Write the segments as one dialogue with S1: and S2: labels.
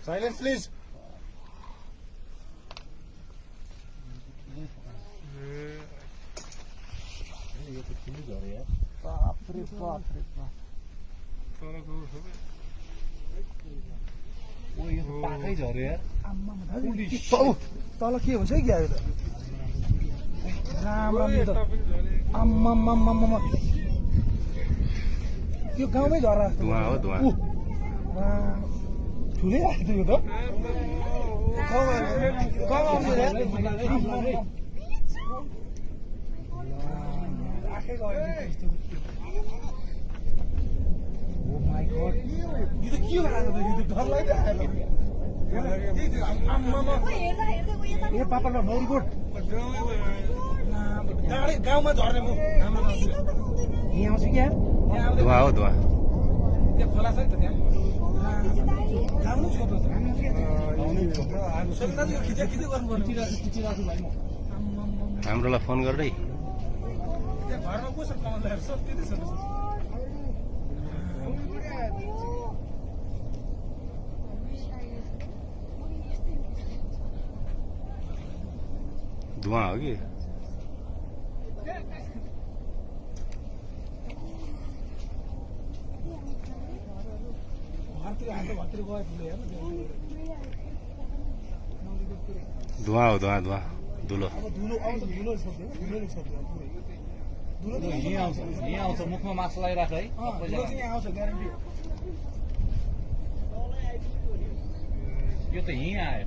S1: Silence, please.
S2: पाकै झऱ्यो यार
S3: तल के हुन्छ क्या आम्मा यो गाउँमै झरा
S2: धुवा हो धुवा
S3: ठुलै आएको यो त आँखै गयो यो त के हो डर लाग्यो पापा नौरकोट गाउँमा झर्ने म यहाँ आउँछु क्या
S2: धुवा हो धुवा
S3: त्यहाँ खोला छ नि त त्यहाँ गाउँ छोप्रो खिचा गर्नुपर्ने
S2: हाम्रोलाई फोन गर्दै
S3: त्यहाँ घरमा कसरी कमाउँदाखेरि सब त्यति छ
S2: धुवा हो कि धुवा हो धुवा धुवा धुलो
S4: यहाँ आउँछ मुखमा मास्क लगाइराख है यो त यहीँ आयो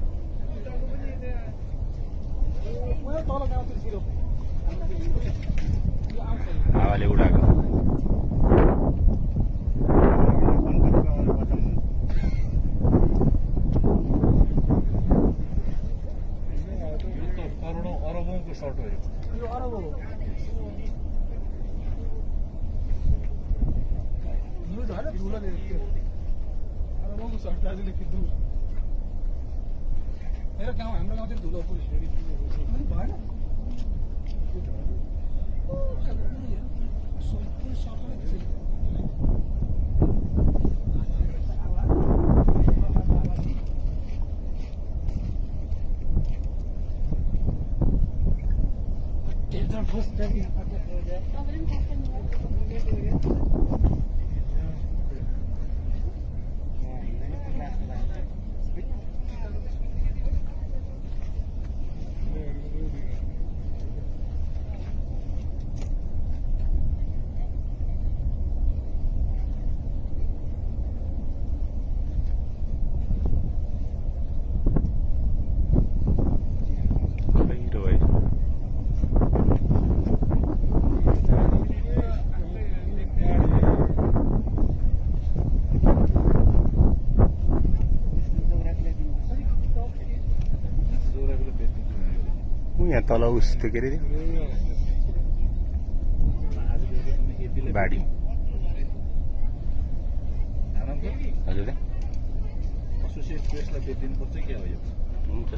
S2: हावाले उडाएको
S4: करोडौं अरबौंको सर्ट हो
S3: यो अरब हो यो झन् धुलोले अरबौंको सर्ट दाजुले किन्नु मेरो गाउँ हाम्रो गाउँतिर धुलो पुलिस भएन
S2: यहाँ तल उस त्यो के अरे बाढी हजुर
S4: एसोसिएट प्रेसलाई बेचिदिनुपर्छ क्या हो यो
S2: हुन्छ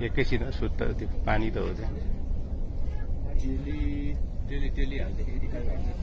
S2: एकैछिन सुत्त त्यो पानी त हो त्यहाँ
S4: तेली हाल्दाखेरि